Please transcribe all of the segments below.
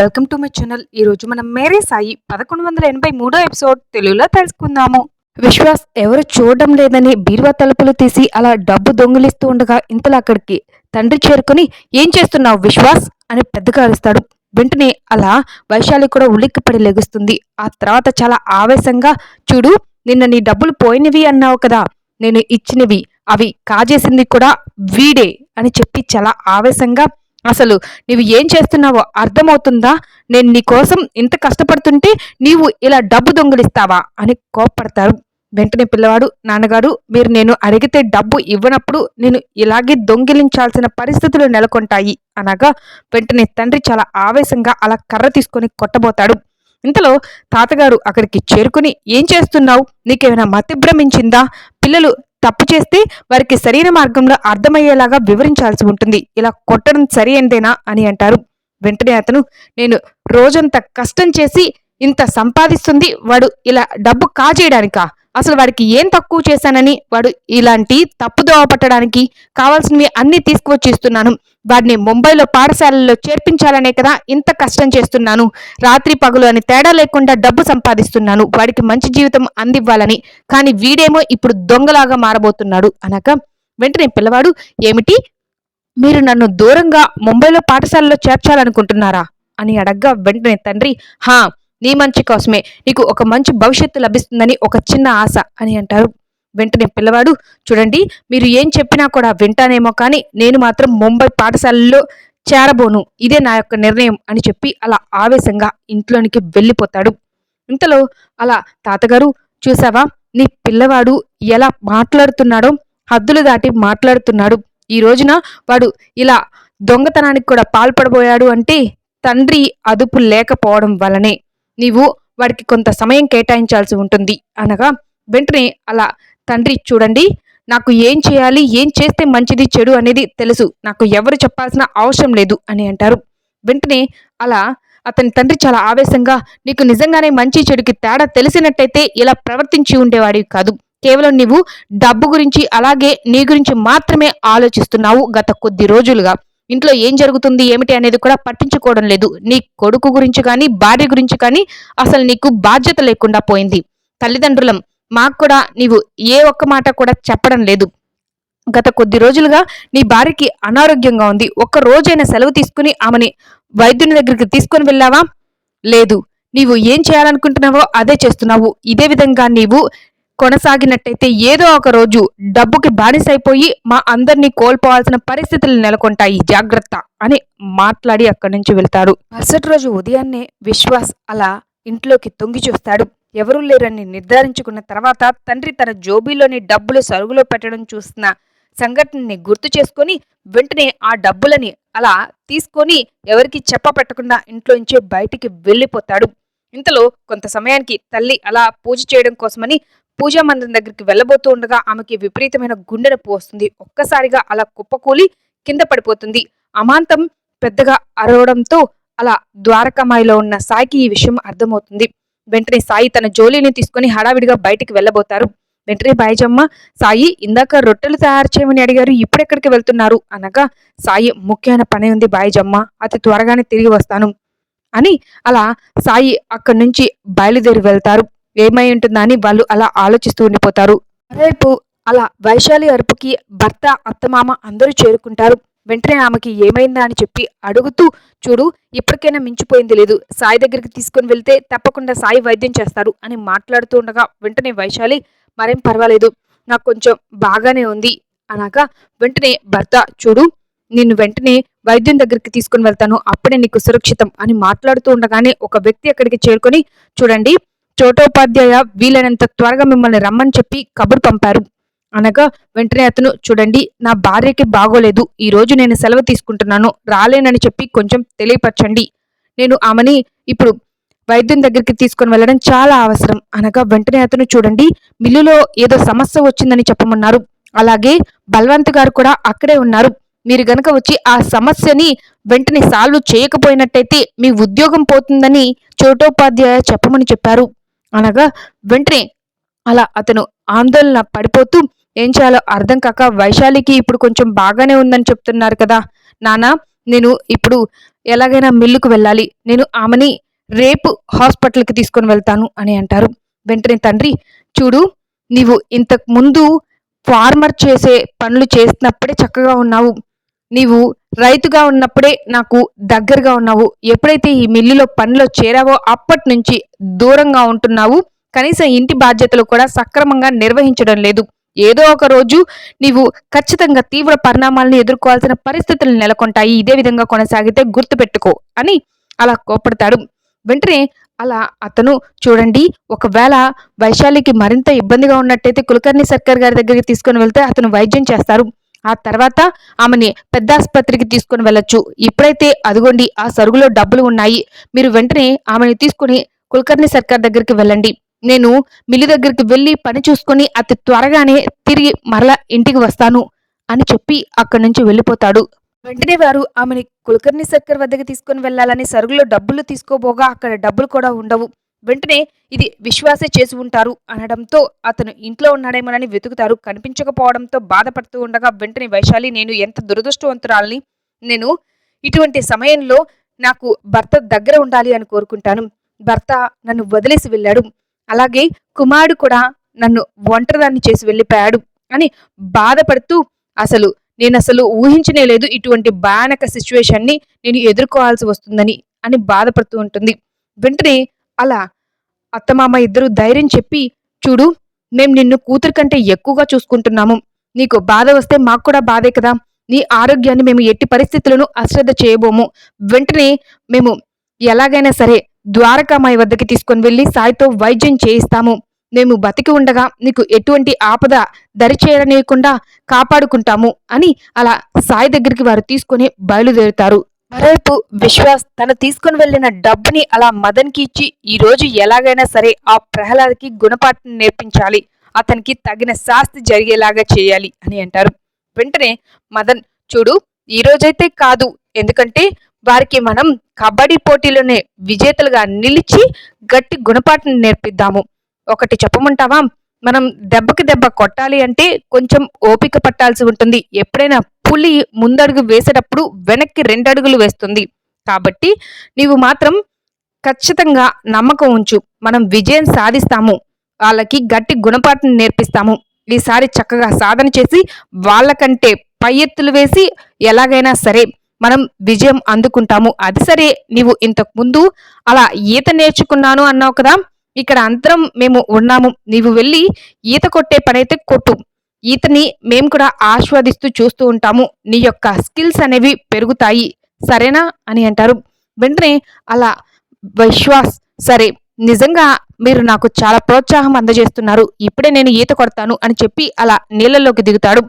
Welcome to my channel. ఈ రోజు మనం మేరే సాయి 1183 ఎపిసోడ్ తెలుగులో తెలుసుకుందాము. విశ్వాస్ ఎవరు చూడడం లేదని బీరువా తలుపులు తీసి అలా డబ్బు దొంగిలిస్తూ ఉండగా ఇంతలో అక్కడికి తండ్రి చేరుకుని, ఏం చేస్తున్నావు విశ్వాస్ అని పెద్దగా అరుస్తాడు. వెంటనే అలా వైశాలి కూడా ఉలిక్కిపడి లెగుస్తుంది. ఆ తర్వాత చాలా ఆవేశంగా, చూడు, నిన్న నీ డబ్బులు పోయినవి అన్నావు కదా, నేను ఇచ్చినవి, అవి కాజేసింది కూడా వీడే అని చెప్పి చాలా ఆవేశంగా, అసలు నీవు ఏం చేస్తున్నావో అర్థమవుతుందా? నేను నీకోసం ఇంత కష్టపడుతుంటే నీవు ఇలా డబ్బు దొంగిలిస్తావా అని కోప్పడతారు. వెంటనే పిల్లవాడు, నాన్నగారు, మీరు నేను అడిగితే డబ్బు ఇవ్వనప్పుడు నేను ఇలాగే దొంగిలించాల్సిన పరిస్థితులు నెలకొంటాయి అనగా వెంటనే తండ్రి చాలా ఆవేశంగా అలా కర్ర తీసుకొని కొట్టబోతాడు. ఇంతలో తాతగారు అక్కడికి చేరుకుని, ఏం చేస్తున్నావు? నీకేమైనా మతి భ్రమించిందా? పిల్లలు తప్పు చేస్తే వారికి సరైన మార్గంలో అర్థమయ్యేలాగా వివరించాల్సి ఉంటుంది. ఇలా కొట్టడం సరైనదేనా అని అంటారు. వెంటనే అతను, నేను రోజంతా కష్టం చేసి ఇంత సంపాదిస్తుంది వాడు ఇలా డబ్బు కాజేయడానికా? అసలు వాడికి ఏం తక్కువ చేశానని వాడు ఇలాంటి తప్పుదోవ పట్టడానికి కావాల్సినవి అన్నీ తీసుకువచ్చి ఇస్తున్నాను. వాడిని ముంబైలో పాఠశాలలో చేర్పించాలనే కదా ఇంత కష్టం చేస్తున్నాను. రాత్రి పగలు అని తేడా లేకుండా డబ్బు సంపాదిస్తున్నాను వాడికి మంచి జీవితం అందివ్వాలని. కానీ వీడేమో ఇప్పుడు దొంగలాగా మారబోతున్నాడు అనగా వెంటనే పిల్లవాడు, ఏమిటి, మీరు నన్ను దూరంగా ముంబైలో పాఠశాలలో చేర్చాలనుకుంటున్నారా అని అడగ్గా వెంటనే తండ్రి, హా, నీ మంచి కోసమే, నీకు ఒక మంచి భవిష్యత్తు లభిస్తుందని ఒక చిన్న ఆశ అని అంటారు. వెంటనే పిల్లవాడు, చూడండి, మీరు ఏం చెప్పినా కూడా వింటానేమో, కానీ నేను మాత్రం ముంబై పాఠశాలలో చేరబోను, ఇదే నా యొక్క నిర్ణయం అని చెప్పి అలా ఆవేశంగా ఇంట్లోనికి వెళ్ళిపోతాడు. ఇంతలో అలా తాతగారు, చూసావా నీ పిల్లవాడు ఎలా మాట్లాడుతున్నాడో, హద్దులు దాటి మాట్లాడుతున్నాడు. ఈ రోజున వాడు ఇలా దొంగతనానికి కూడా పాల్పడబోయాడు అంటే తండ్రి అదుపు లేకపోవడం వలనే. నీవు వాడికి కొంత సమయం కేటాయించాల్సి ఉంటుంది అనగా వెంటనే అలా తండ్రి, చూడండి, నాకు ఏం చేయాలి, ఏం చేస్తే మంచిది చెడు అనేది తెలుసు, నాకు ఎవరు చెప్పాల్సిన అవసరం లేదు అని అంటారు. వెంటనే అలా అతని తండ్రి చాలా ఆవేశంగా, నీకు నిజంగానే మంచి చెడుకి తేడా తెలిసినట్టయితే ఇలా ప్రవర్తించి ఉండేవాడివి కాదు. కేవలం నీవు డబ్బు గురించి అలాగే నీ గురించి మాత్రమే ఆలోచిస్తున్నావు. గత కొద్ది రోజులుగా ఇంట్లో ఏం జరుగుతుంది ఏమిటి అనేది కూడా పట్టించుకోవడం లేదు. నీ కొడుకు గురించి కానీ భార్య గురించి కానీ అసలు నీకు బాధ్యత లేకుండా పోయింది. తల్లిదండ్రులం మాకు కూడా నీవు ఏ ఒక్క మాట కూడా చెప్పడం లేదు. గత కొద్ది రోజులుగా నీ భార్యకి అనారోగ్యంగా ఉంది. ఒక్క రోజైనా సెలవు తీసుకుని ఆమెని వైద్యుని దగ్గరికి తీసుకొని వెళ్ళావా? లేదు. నీవు ఏం చేయాలనుకుంటున్నావో అదే చేస్తున్నావు. ఇదే విధంగా నీవు కొనసాగినట్టయితే ఏదో ఒక రోజు డబ్బుకి బానిసైపోయి మా అందరినీ కోల్పోవాల్సిన పరిస్థితులు నెలకొంటాయి, జాగ్రత్త అని మాట్లాడి అక్కడి నుంచి వెళ్తాడు. మరుసటి రోజు ఉదయాన్నే విశ్వాస్ అలా ఇంట్లోకి తొంగి చూస్తాడు. ఎవరూ లేరని నిర్ధారించుకున్న తర్వాత తండ్రి తన జోబీలోని డబ్బులు సరుగులో పెట్టడం చూసిన సంఘటనని గుర్తు చేసుకొని వెంటనే ఆ డబ్బులని అలా తీసుకొని ఎవరికి చెప్పపెట్టకుండా ఇంట్లోంచి బయటికి వెళ్ళిపోతాడు. ఇంతలో కొంత సమయానికి తల్లి అలా పూజ చేయడం కోసమని పూజా మందిరం దగ్గరికి వెళ్ళబోతూ ఉండగా ఆమెకి విపరీతమైన గుండె నొప్పి వస్తుంది. ఒక్కసారిగా అలా కుప్పకూలి కింద పడిపోతుంది. అమాంతం పెద్దగా అరవడంతో అలా ద్వారకామాయిలో ఉన్న సాయికి ఈ విషయం అర్థమవుతుంది. వెంటనే సాయి తన జోలీని తీసుకుని హడావిడిగా బయటికి వెళ్ళబోతారు. వెంటనే బాయిజమ్మ, సాయి, ఇందాక రొట్టెలు తయారు చేయమని అడిగారు, ఇప్పుడెక్కడికి వెళ్తున్నారు అనగా సాయి, ముఖ్యమైన పని ఉంది బాయిజమ్మ, అతి త్వరగానే తిరిగి వస్తాను అని అలా సాయి అక్కడి నుంచి బయలుదేరి వెళ్తారు. ఏమై ఉంటుందా అని వాళ్ళు అలా ఆలోచిస్తూ ఉండిపోతారు. మరోవైపు అలా వైశాలి అరుపుకి భర్త, అత్తమామ అందరూ చేరుకుంటారు. వెంటనే ఆమెకి ఏమైందా అని చెప్పి అడుగుతూ, చూడు, ఇప్పటికైనా మించిపోయింది లేదు, సాయి దగ్గరికి తీసుకుని వెళ్తే తప్పకుండా సాయి వైద్యం చేస్తారు అని మాట్లాడుతూ ఉండగా వెంటనే వైశాలి, మరేం పర్వాలేదు, నాకు కొంచెం బాగానే ఉంది అనగా వెంటనే భర్త, చూడు, నిన్ను వెంటనే వైద్యం దగ్గరికి తీసుకుని వెళ్తాను, అప్పుడే నీకు సురక్షితం అని మాట్లాడుతూ ఉండగానే ఒక వ్యక్తి అక్కడికి చేరుకొని, చూడండి, చోటోపాధ్యాయ వీలైనంత త్వరగా మిమ్మల్ని రమ్మని చెప్పి కబురు పంపారు అనగా వెంటనే అతను, చూడండి, నా భార్యకి బాగోలేదు, ఈ రోజు నేను సెలవు తీసుకుంటున్నాను, రాలేనని చెప్పి కొంచెం తెలియపరచండి, నేను ఆమెని ఇప్పుడు వైద్యం దగ్గరికి తీసుకొని వెళ్ళడం చాలా అవసరం అనగా వెంటనే అతను, చూడండి, మిల్లులో ఏదో సమస్య వచ్చిందని చెప్పమన్నారు, అలాగే బల్వంత్ గారు కూడా అక్కడే ఉన్నారు, మీరు గనక వచ్చి ఆ సమస్యని వెంటనే సాల్వ్ చేయకపోయినట్టయితే మీ ఉద్యోగం పోతుందని చోటోపాధ్యాయ చెప్పమని చెప్పారు అనగా వెంటనే అలా అతను ఆందోళన పడిపోతూ, ఏం చేయాలో అర్థం కాక, వైశాలికి ఇప్పుడు కొంచెం బాగానే ఉందని చెప్తున్నారు కదా నాన్న, నేను ఇప్పుడు ఎలాగైనా మిల్లుకు వెళ్ళాలి. నేను ఆమెని రేపు హాస్పిటల్‌కి తీసుకొని వెళ్తాను అని అంటారు. వెంటనే తండ్రి, చూడు, నీవు ఇంతకు ముందు ఫార్మర్ చేసే పనులు చేసినప్పుడే చక్కగా ఉన్నావు. నీవు రైతుగా ఉన్నప్పుడే నాకు దగ్గరగా ఉన్నావు. ఎప్పుడైతే ఈ మిల్లులో పనిలో చేరావో అప్పటినుంచి దూరంగా ఉంటున్నావు. కనీసం ఇంటి బాధ్యతలు కూడా సక్రమంగా నిర్వహించడం లేదు. ఏదో ఒక రోజు నీవు ఖచ్చితంగా తీవ్ర పరిణామాలను ఎదుర్కోవాల్సిన పరిస్థితులు నెలకొంటాయి. ఇదే విధంగా కొనసాగితే గుర్తుపెట్టుకో అని అలా కోప్పడతాడు. వెంటనే అలా అతను, చూడండి, ఒకవేళ వైశాలికి మరింత ఇబ్బందిగా ఉన్నట్టయితే కులకర్ణి సర్కార్ గారి దగ్గరికి తీసుకొని వెళ్తే అతను వైద్యం చేస్తారు. ఆ తర్వాత ఆమెని పెద్ద ఆసుపత్రికి తీసుకొని వెళ్ళొచ్చు. ఇప్పుడైతే అదిగోండి ఆ సరుగులో డబ్బులు ఉన్నాయి. మీరు వెంటనే ఆమెని తీసుకుని కులకర్ణి సర్కార్ దగ్గరికి వెళ్ళండి. నేను మిల్లు దగ్గరికి వెళ్ళి పని చూసుకొని అతి త్వరగానే తిరిగి మరలా ఇంటికి వస్తాను అని చెప్పి అక్కడి నుంచి వెళ్ళిపోతాడు. వెంటనే వారు ఆమెని కులకర్ణి సర్కార్ వద్దకు తీసుకొని వెళ్ళాలని సరుగులో డబ్బులు తీసుకోబోగా అక్కడ డబ్బులు కూడా ఉండవు. వెంటనే ఇది విశ్వాసే చేసి ఉంటారు అనడంతో అతను ఇంట్లో ఉన్నాడేమోనని వెతుకుతారు. కనిపించకపోవడంతో బాధపడుతూ ఉండగా వెంటనే వైశాలి, నేను ఎంత దురదృష్టవంతురాలని, నేను ఇటువంటి సమయంలో నాకు భర్త దగ్గర ఉండాలి అని కోరుకుంటాను. భర్త నన్ను వదిలేసి వెళ్ళాడు. అలాగే కుమారుడు కూడా నన్ను ఒంటరిదాన్ని చేసి వెళ్ళిపోయాడు అని బాధపడుతూ, నేనసలు ఊహించనే లేదు ఇటువంటి భయానక సిచ్యువేషన్ని నేను ఎదుర్కోవాల్సి వస్తుందని అని బాధపడుతూ ఉంటుంది. వెంటనే అలా అత్తమామ ఇద్దరు ధైర్యం చెప్పి, చూడు, మేం నిన్ను కూతురు కంటే ఎక్కువగా చూసుకుంటున్నాము. నీకు బాధ వస్తే మాకు కూడా బాధే కదా. నీ ఆరోగ్యాన్ని మేము ఎట్టి పరిస్థితులను అశ్రద్ధ చేయబోము. వెంటనే మేము ఎలాగైనా సరే ద్వారకామాయి వద్దకి తీసుకొని వెళ్ళి సాయితో వైద్యం చేయిస్తాము. మేము బతికి ఉండగా నీకు ఎటువంటి ఆపద దరిచేరనీయకుండా కాపాడుకుంటాము అని అలా సాయి దగ్గరికి వారు తీసుకొని బయలుదేరుతారు. మరోవైపు విశ్వాస్ తను తీసుకుని వెళ్ళిన డబ్బుని అలా మదన్కి ఇచ్చి, ఈ రోజు ఎలాగైనా సరే ఆ ప్రహ్లాద్కి గుణపాఠం నేర్పించాలి, అతనికి తగిన శాస్తి జరిగేలాగా చేయాలి అని అంటారు. వెంటనే మదన్, చూడు, ఈ రోజైతే కాదు, ఎందుకంటే వారికి మనం కబడ్డీ పోటీలోనే విజేతలుగా నిలిచి గట్టి గుణపాఠం నేర్పిద్దాము. ఒకటి చెప్పమంటావా? మనం దెబ్బకి దెబ్బ కొట్టాలి అంటే కొంచెం ఓపిక పట్టాల్సి ఉంటుంది. ఎప్పుడైనా పులి ముందడుగు వేసేటప్పుడు వెనక్కి 2 అడుగులు వేస్తుంది. కాబట్టి నీవు మాత్రం ఖచ్చితంగా నమ్మకం ఉంచు. మనం విజయం సాధిస్తాము. వాళ్ళకి గట్టి గుణపాఠం నేర్పిస్తాము. ఈసారి చక్కగా సాధన చేసి వాళ్ళకంటే పై ఎత్తులు వేసి ఎలాగైనా సరే మనం విజయం అందుకుంటాము. అది సరే, నీవు ఇంతకు ముందు అలా ఈత నేర్చుకున్నాను అన్నావు కదా, ఇక్కడ అందరం మేము ఉన్నాము. నీవు వెళ్ళి ఈత కొట్టే పనైతే కొట్టు. ఈతని మేము కూడా ఆస్వాదిస్తూ చూస్తూ ఉంటాము. నీ యొక్క స్కిల్స్ అనేవి పెరుగుతాయి, సరేనా అని అంటారు. వెంటనే అలా విశ్వాస్, సరే, నిజంగా మీరు నాకు చాలా ప్రోత్సాహం అందజేస్తున్నారు. ఇప్పుడే నేను ఈత కొడతాను అని చెప్పి అలా నీళ్ళలోకి దిగుతాడు.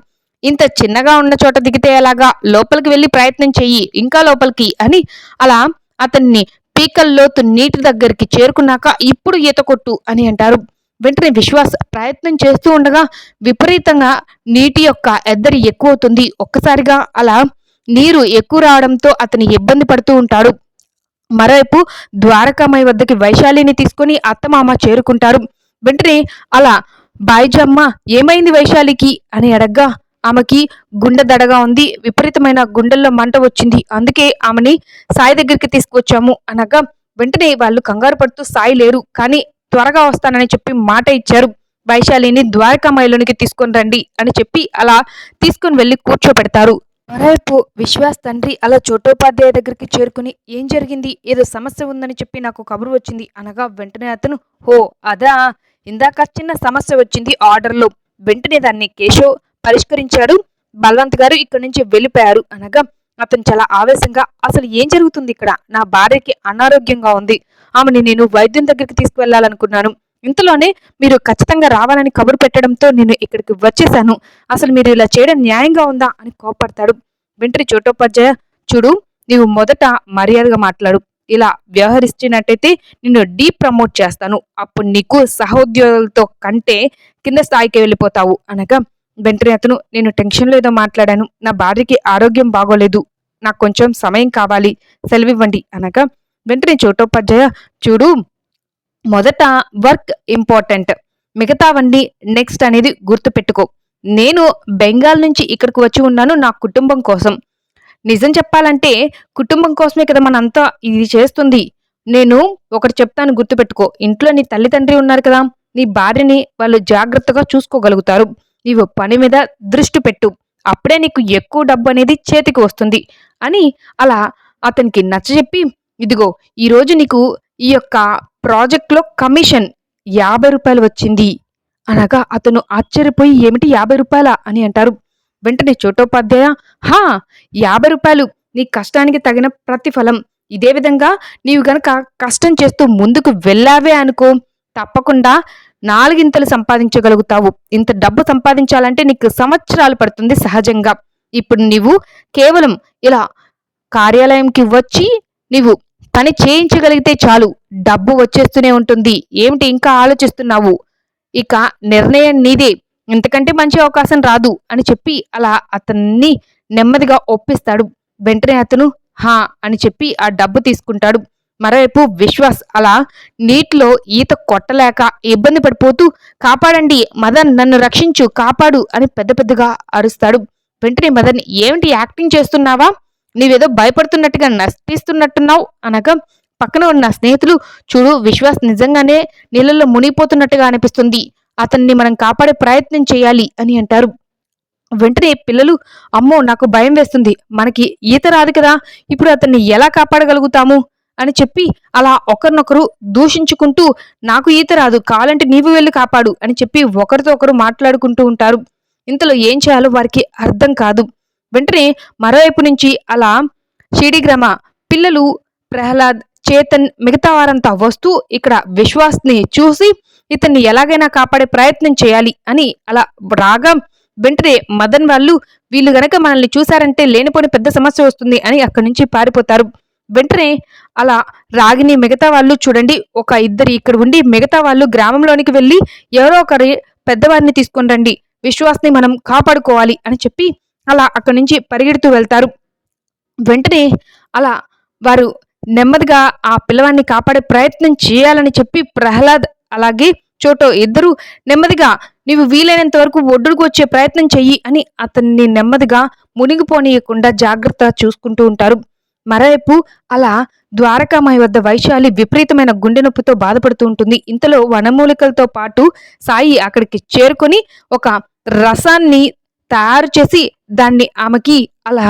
ఇంత చిన్నగా ఉన్న చోట దిగితే ఎలాగా, లోపలికి వెళ్ళి ప్రయత్నం చెయ్యి, ఇంకా లోపలికి అని అలా అతన్ని పీకల్లోతు నీటి దగ్గరికి చేరుకున్నాక ఇప్పుడు ఈత కొట్టు అని అంటారు. వెంటనే విశ్వాస్ ప్రయత్నం చేస్తూ ఉండగా విపరీతంగా నీటి యొక్క ఎద్దడి ఎక్కువవుతుంది. ఒక్కసారిగా అలా నీరు ఎక్కువ రావడంతో అతను ఇబ్బంది పడుతూ ఉంటాడు. మరోవైపు ద్వారకామాయి వద్దకి వైశాలిని తీసుకుని అత్తమామ చేరుకుంటారు. వెంటనే అలా, బాయిజమ్మ, ఏమైంది వైశాలికి అని అడగ్గా, ఆమెకి గుండె దడగా ఉంది, విపరీతమైన గుండెల్లో మంట వచ్చింది, అందుకే ఆమెని సాయి దగ్గరికి తీసుకువచ్చాము అనగా, వెంటనే వాళ్ళు కంగారు పడుతూ, సాయి లేరు, కానీ త్వరగా వస్తానని చెప్పి మాట ఇచ్చారు. వైశాలిని ద్వారకామాయిలోనికి తీసుకొని రండి అని చెప్పి అలా తీసుకుని వెళ్ళి కూర్చోబెడతారు. మరోవైపు విశ్వాస్ తండ్రి అలా చోటోపాధ్యాయ దగ్గరికి చేరుకుని, ఏం జరిగింది, ఏదో సమస్య ఉందని చెప్పి నాకు కబురు వచ్చింది అనగా, వెంటనే అతను, హో అదా, ఇందాక చిన్న సమస్య వచ్చింది ఆర్డర్లో, వెంటనే దాన్ని కేశవ్ పరిష్కరించాడు, బలవంత్ గారు ఇక్కడి నుంచి వెళ్ళిపోయారు అనగా, అతను చాలా ఆవేశంగా, అసలు ఏం జరుగుతుంది ఇక్కడ, నా భార్యకి అనారోగ్యంగా ఉంది, ఆమెని నేను వైద్యం దగ్గరికి తీసుకువెళ్లాలనుకున్నాను, ఇంతలోనే మీరు ఖచ్చితంగా రావాలని కబురు పెట్టడంతో నేను ఇక్కడికి వచ్చేశాను, అసలు మీరు ఇలా చేయడం న్యాయంగా ఉందా అని కోపడతాడు. వెంటనే చోటోపాధ్యాయ, చూడు, నీవు మొదట మర్యాదగా మాట్లాడు, ఇలా వ్యవహరిస్తున్నట్టయితే నిన్ను ప్రమోట్ చేస్తాను, అప్పుడు నీకు సహోద్యోగులతో కంటే కింద స్థాయికి వెళ్ళిపోతావు అనగా, వెంటనే అతను, నేను టెన్షన్లో ఏదో మాట్లాడాను, నా భార్యకి ఆరోగ్యం బాగోలేదు, నాకు కొంచెం సమయం కావాలి, సెలవివ్వండి అనగా, వెంటనే చోటోపాధ్యాయ, చూడు, మొదట వర్క్ ఇంపార్టెంట్, మిగతావన్నీ నెక్స్ట్ అనేది గుర్తుపెట్టుకో. నేను బెంగాల్ నుంచి ఇక్కడికి వచ్చి ఉన్నాను నా కుటుంబం కోసం. నిజం చెప్పాలంటే కుటుంబం కోసమే కదా మనంతా ఇది చేస్తుంది. నేను ఒకటి చెప్తాను గుర్తుపెట్టుకో. ఇంట్లో నీ తల్లిదండ్రి ఉన్నారు కదా! నీ భార్యని వాళ్ళు జాగ్రత్తగా చూసుకోగలుగుతారు. నీవు పని మీద దృష్టి పెట్టు. అప్పుడే నీకు ఎక్కువ డబ్బనేది చేతికి వస్తుంది" అని అలా అతనికి నచ్చజెప్పి, "ఇదిగో ఈరోజు నీకు ఈ యొక్క ప్రాజెక్ట్‌లో కమిషన్ రూ. 50 వచ్చింది" అనగా అతను ఆశ్చర్యపోయి, "ఏమిటి రూ. 50 అని అంటారు. వెంటనే చోటోపాధ్యాయ, "హా! రూ. 50 నీ కష్టానికి తగిన ప్రతిఫలం. ఇదే విధంగా నీవు గనక కష్టం చేస్తూ ముందుకు వెళ్ళావే అనుకో, తప్పకుండా నాలుగింతలు సంపాదించగలుగుతావు. ఇంత డబ్బు సంపాదించాలంటే నీకు సంవత్సరాలు పడుతుంది సహజంగా. ఇప్పుడు నీవు కేవలం ఇలా కార్యాలయంకి వచ్చి నీవు పని చేయించగలిగితే చాలు, డబ్బు వచ్చేస్తూనే ఉంటుంది. ఏమిటి ఇంకా ఆలోచిస్తున్నావు? ఇక నిర్ణయం నీదే. ఇంతకంటే మంచి అవకాశం రాదు" అని చెప్పి అలా అతన్ని నెమ్మదిగా ఒప్పిస్తాడు. వెంటనే అతను "హా" అని చెప్పి ఆ డబ్బు తీసుకుంటాడు. మరోవైపు విశ్వాస్ అలా నీటిలో ఈత కొట్టలేక ఇబ్బంది పడిపోతూ, "కాపాడండి మదన్, నన్ను రక్షించు, కాపాడు" అని పెద్ద పెద్దగా అరుస్తాడు. వెంటనే మదన్, "ఏమిటి యాక్టింగ్ చేస్తున్నావా? నీవేదో భయపడుతున్నట్టుగా నటిస్తున్నట్టున్నావు" అనగా పక్కన ఉన్న స్నేహితులు, "చూడు, విశ్వాస్ నిజంగానే నీళ్ళలో మునిగిపోతున్నట్టుగా అనిపిస్తుంది. అతన్ని మనం కాపాడే ప్రయత్నం చేయాలి" అని అంటారు. వెంటనే పిల్లలు, "అమ్మో, నాకు భయం వేస్తుంది. మనకి ఈత రాదు కదా! ఇప్పుడు అతన్ని ఎలా కాపాడగలుగుతాము" అని చెప్పి అలా ఒకరినొకరు దూషించుకుంటూ, "నాకు ఈత రాదు, కావాలంటే నీవు వెళ్ళి కాపాడు" అని చెప్పి ఒకరితో ఒకరు మాట్లాడుకుంటూ ఉంటారు. ఇంతలో ఏం చేయాలో వారికి అర్థం కాదు. వెంటనే మరోవైపు నుంచి అలా షిడిగ్రామ పిల్లలు, ప్రహ్లాద్, చేతన్, మిగతా వారంతా వస్తూ ఇక్కడ విశ్వాస్ని చూసి ఇతన్ని ఎలాగైనా కాపాడే ప్రయత్నం చేయాలి అని అలా రాగా, వెంటనే మదన్ వాళ్ళు, "వీళ్ళు గనక మనల్ని చూశారంటే లేనిపోని పెద్ద సమస్య వస్తుంది" అని అక్కడి నుంచి పారిపోతారు. వెంటనే అలా రాగిని మిగతా వాళ్ళు, "చూడండి, ఒక ఇద్దరు ఇక్కడ ఉండి మిగతా వాళ్ళు గ్రామంలోనికి వెళ్ళి ఎవరో ఒకరి పెద్దవారిని తీసుకొని రండి. విశ్వాస్ని మనం కాపాడుకోవాలి" అని చెప్పి అలా అక్కడి నుంచి పరిగెడుతూ వెళ్తారు. వెంటనే అలా వారు నెమ్మదిగా ఆ పిల్లవాడిని కాపాడే ప్రయత్నం చేయాలని చెప్పి ప్రహ్లాద్ అలాగే చోటో ఇద్దరు నెమ్మదిగా, "నీవు వీలైనంత వరకు ఒడ్డుకు వచ్చే ప్రయత్నం చెయ్యి" అని అతన్ని నెమ్మదిగా మునిగిపోనీయకుండా జాగ్రత్తగా చూసుకుంటూ ఉంటారు. మరోవైపు అలా ద్వారకామాయి వద్ద వైశాలి విపరీతమైన గుండె నొప్పితో బాధపడుతూ ఉంటుంది. ఇంతలో వనమూలికలతో పాటు సాయి అక్కడికి చేరుకొని ఒక రసాన్ని తయారు చేసి దాన్ని ఆమెకి అలా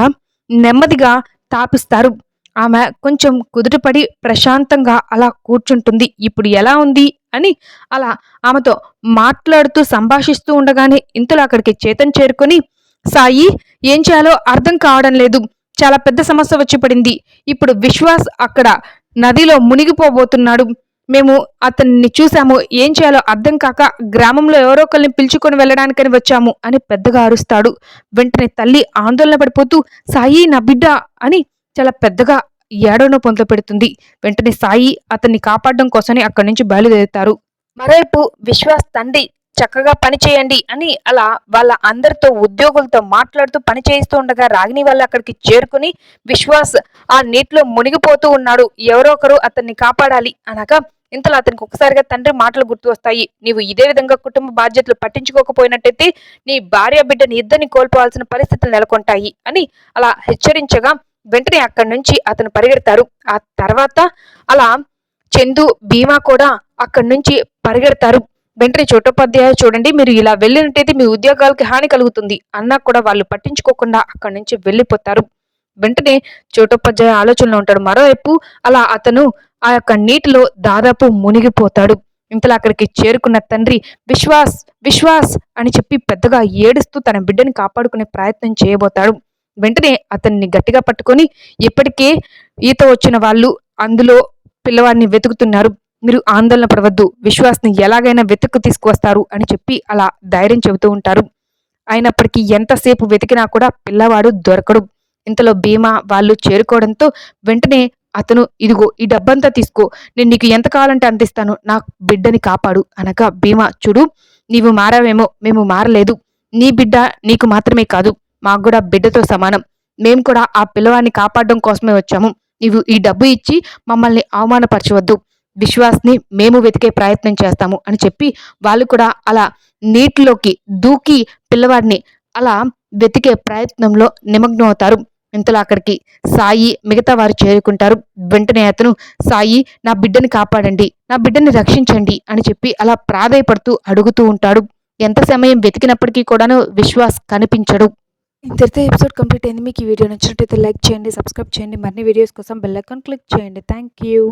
నెమ్మదిగా తాపిస్తారు. ఆమె కొంచెం కుదుటపడి ప్రశాంతంగా అలా కూర్చుంటుంది. ఇప్పుడు ఎలా ఉంది అని అలా ఆమెతో మాట్లాడుతూ సంభాషిస్తూ ఉండగానే ఇంతలో అక్కడికి చేతన్ చేరుకొని, "సాయి, ఏం చేయాలో అర్థం కావడం లేదు. చాలా పెద్ద సమస్య వచ్చి పడింది. ఇప్పుడు విశ్వాస్ అక్కడ నదిలో మునిగిపోబోతున్నాడు. మేము అతన్ని చూశాము. ఏం చేయాలో అర్థం కాక గ్రామంలో ఎవరో ఒకరిని పిలుచుకొని వెళ్ళడానికని వచ్చాము" అని పెద్దగా అరుస్తాడు. వెంటనే తల్లి ఆందోళన పడిపోతూ, "సాయి, నా బిడ్డ" అని చాలా పెద్దగా ఏడవను పొంత పెడుతుంది. వెంటనే సాయి అతన్ని కాపాడడం కోసమని అక్కడి నుంచి బయలుదేరుతారు. మరోవైపు విశ్వాస్ తండ్రి చక్కగా పని చేయండి అని అలా వాళ్ళ అందరితో ఉద్యోగులతో మాట్లాడుతూ పని చేయిస్తూ ఉండగా రాగిని వాళ్ళు అక్కడికి చేరుకుని, "విశ్వాస్ ఆ నీటిలో మునిగిపోతూ ఉన్నాడు. ఎవరో ఒకరు అతన్ని కాపాడాలి" అనగా ఇంతలో అతనికి ఒకసారిగా తండ్రి మాటలు గుర్తు వస్తాయి. "నీవు ఇదే విధంగా కుటుంబ బాధ్యతలు పట్టించుకోకపోయినట్టయితే నీ భార్య బిడ్డని ఇద్దరిని కోల్పోవాల్సిన పరిస్థితులు నెలకొంటాయి" అని అలా హెచ్చరించగా వెంటనే అక్కడి నుంచి అతను పరిగెడతారు. ఆ తర్వాత అలా చందు, భీమా కూడా అక్కడి నుంచి పరిగెడతారు. వెంటనే చోటోపాధ్యాయ, "చూడండి, మీరు ఇలా వెళ్ళినట్టయితే మీ ఉద్యోగాలకి హాని కలుగుతుంది" అన్నా కూడా వాళ్ళు పట్టించుకోకుండా అక్కడి నుంచి వెళ్ళిపోతారు. వెంటనే చోటోపాధ్యాయ ఆలోచనలో ఉంటాడు. మరోవైపు అలా అతను ఆ యొక్క నీటిలో దాదాపు మునిగిపోతాడు. ఇంతలో అక్కడికి చేరుకున్న తండ్రి, "విశ్వాస్, విశ్వాస్" అని చెప్పి పెద్దగా ఏడుస్తూ తన బిడ్డని కాపాడుకునే ప్రయత్నం చేయబోతాడు. వెంటనే అతన్ని గట్టిగా పట్టుకొని, "ఇప్పటికే ఈత వచ్చిన వాళ్ళు అందులో పిల్లవాడిని వెతుకుతున్నారు. మీరు ఆందోళన పడవద్దు. విశ్వాస్ని ఎలాగైనా వెతుక్కు తీసుకువస్తారు" అని చెప్పి అలా ధైర్యం చెబుతూ ఉంటారు. అయినప్పటికీ ఎంతసేపు వెతికినా కూడా పిల్లవాడు దొరకడు. ఇంతలో భీమా వాళ్ళు చేరుకోవడంతో వెంటనే అతను, "ఇదిగో ఈ డబ్బంతా తీసుకో. నేను నీకు ఎంత కావాలంటే అంత ఇస్తాను. నా బిడ్డని కాపాడు" అనగా భీమా, "చూడు, నీవు మారావేమో, మేము మారలేదు. నీ బిడ్డ నీకు మాత్రమే కాదు, మాకు కూడా బిడ్డతో సమానం. మేము కూడా ఆ పిల్లవాడిని కాపాడడం కోసమే వచ్చాము. నీవు ఈ డబ్బు ఇచ్చి మమ్మల్ని అవమానపరచవద్దు. విశ్వాస్ని మేము వెతికే ప్రయత్నం చేస్తాము" అని చెప్పి వాళ్ళు కూడా అలా నీటిలోకి దూకి పిల్లవాడిని అలా వెతికే ప్రయత్నంలో నిమగ్నం అవుతారు. ఇంతలో అక్కడికి సాయి మిగతా వారు చేరుకుంటారు. వెంటనే అతను సాయి నా బిడ్డని కాపాడండి, నా బిడ్డని రక్షించండి అని చెప్పి అలా ప్రాధేయపడుతూ అడుగుతూ ఉంటాడు. ఎంత సమయం వెతికినప్పటికీ కూడాను విశ్వాస్ కనిపించడు. ఇంతటితో ఎపిసోడ్ కంప్లీట్ అయింది. మీకు ఈ వీడియో నచ్చినట్టయితే లైక్ చేయండి, సబ్స్క్రైబ్ చేయండి. మరిన్ని వీడియోస్ కోసం బెల్ ఐకాన్ క్లిక్ చేయండి. Thank you.